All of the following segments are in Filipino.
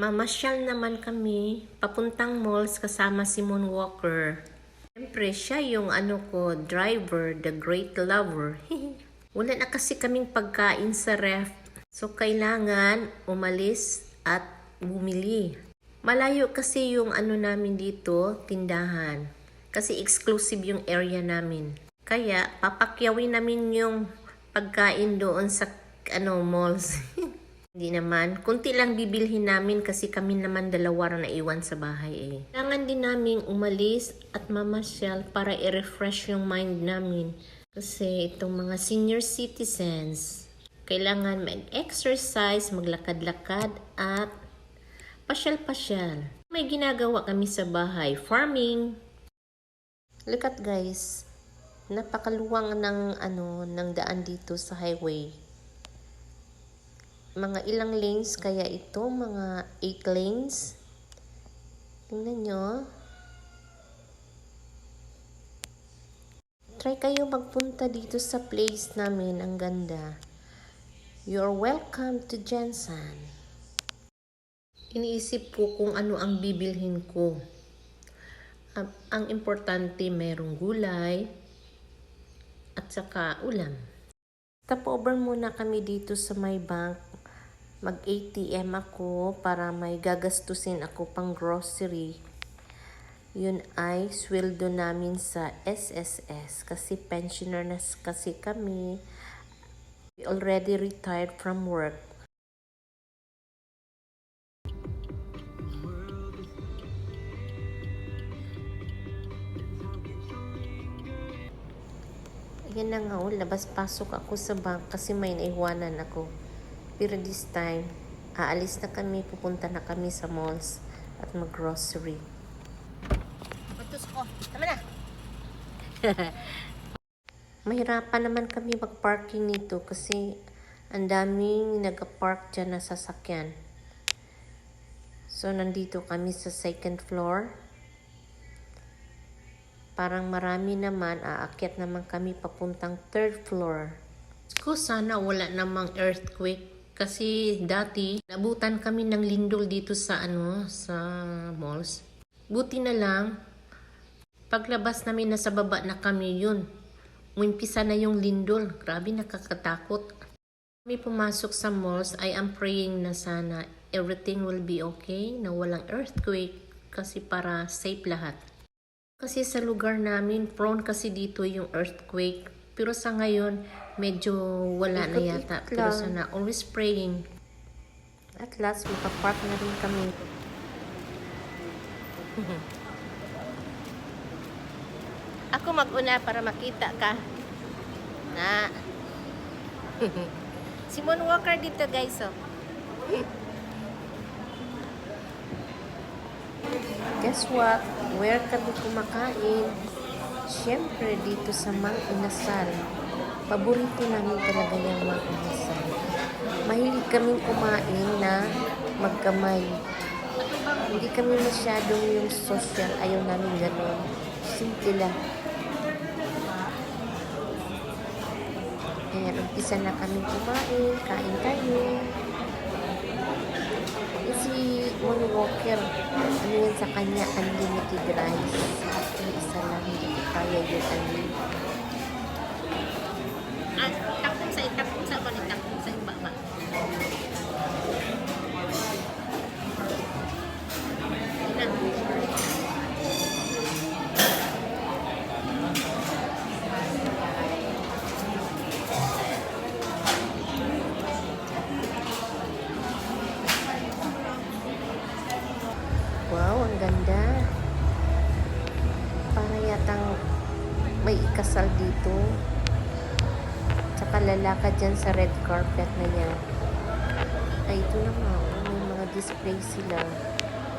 Mamasyal naman kami papuntang malls kasama si Moonwalker. Siyempre, siya yung driver, the great lover. Wala na kasi kaming pagkain sa ref. So, kailangan umalis at bumili. Malayo kasi yung namin dito, tindahan. Kasi exclusive yung area namin. Kaya, papakyawin namin yung pagkain doon sa malls. Hindi naman. Kunti lang bibilhin namin kasi kami naman dalawa na naiwan sa bahay eh. Kailangan din namin umalis at mamasyal para i-refresh yung mind namin. Kasi itong mga senior citizens, kailangan mag-exercise, maglakad-lakad at pasyal-pasyal. May ginagawa kami sa bahay, farming. Look at guys, napakaluwang ng daan dito sa highway. Mga ilang lanes kaya ito, mga 8 lanes. Tingnan nyo. Try kayo magpunta dito sa place namin, ang ganda. You're welcome to Jensen. Iniisip ko kung ano ang bibilhin ko. Ang importante, merong gulay at saka ulam. Stop over muna kami dito sa my bank. Mag-ATM ako para may gagastusin ako pang grocery. Yun ay sweldo namin sa SSS kasi pensioner na kasi kami. We already retired from work. Ayan na nga, labas-pasok ako sa bank kasi may naiwanan ako. Pero this time, aalis na kami, pupunta na kami sa malls at mag-grocery. Patus ko, tama na! Mahirapan naman kami mag-parking nito kasi ang daming nag-park dyan na sasakyan. So, nandito kami sa second floor. Parang marami naman, aakyat naman kami papuntang third floor. Ko sana wala namang earthquake. Kasi dati, nabutan kami ng lindol dito sa sa malls. Buti na lang, paglabas namin nasa baba na kami yun. Umpisa na yung lindol. Grabe, nakakatakot. Kami pumasok sa malls, I am praying na sana everything will be okay, na walang earthquake kasi para safe lahat. Kasi sa lugar namin, prone kasi dito yung earthquake. Pero sa ngayon, medyo wala na yata. Pero sana, always praying. At last, makapark na rin kami. Ako mag-una para makita ka. Na. Si Moonwalker dito guys, oh. Guess what? Where kami kumakain? Siyempre dito sa Mang Inasal. Paborito namin talaga yung Mang Inasal. Mahilig kaming kumain na magkamay. Hindi kami masyadong yung social. Ayaw namin gano'n. Simple lang. Ayan, umpisa na kami kumain. Kain tayo. Si Moonwalker, yan sa kanya, unlimited rice. At isa lang, hindi ko kaya yung unlimited. Takong sa iba ba? Wow, ang ganda. Para yatang may ikasal dito. Tsaka lalakad dyan sa red carpet na yan. Ay, ito naman. May mga display sila.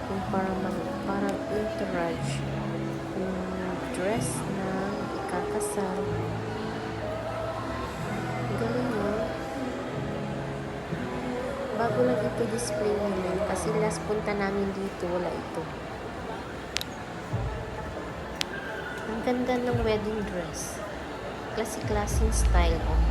Yung parang entourage. Yung dress na ikakasal. Galing mo. Bago lang ito display nila. Kasi last punta namin dito, wala ito. Ang ganda ng wedding dress. Classic style, oh.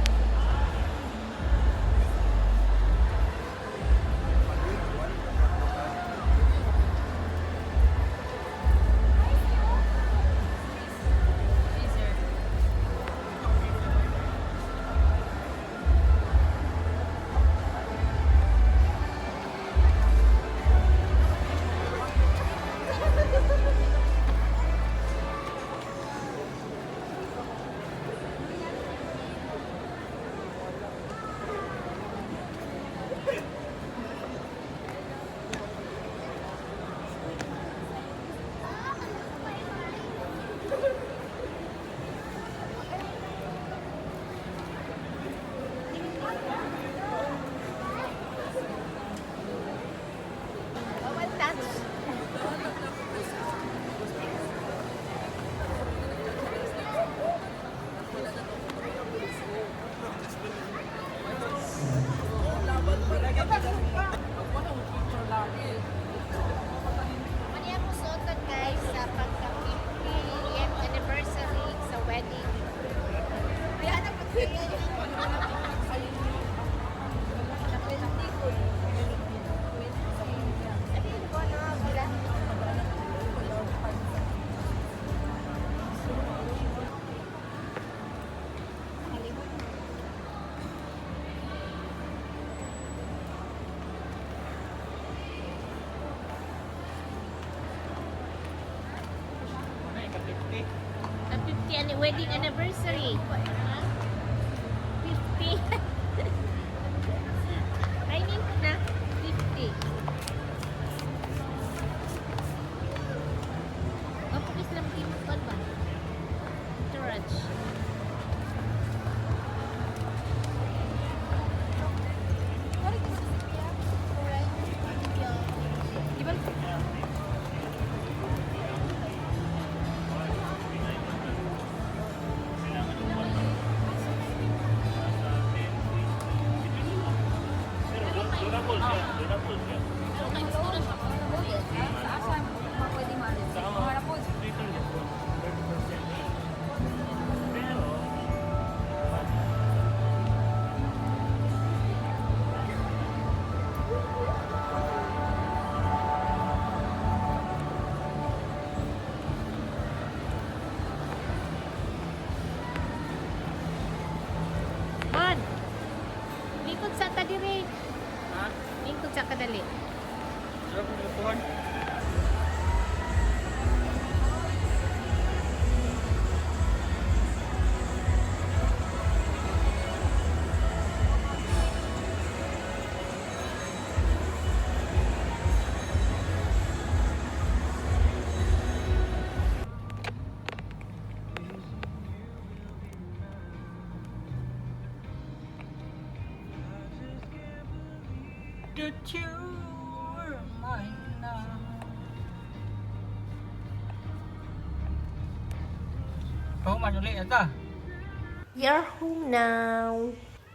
wedding anniversary. 50. Kainin ko na. 50. Mapukis lang kimot ba? Entourage. Man, lingkod sa tadiri. Ha? Lingkod sa kadali. Sarap ng lupuhan. That you were mine now. Oh, manuli ata. We are home now.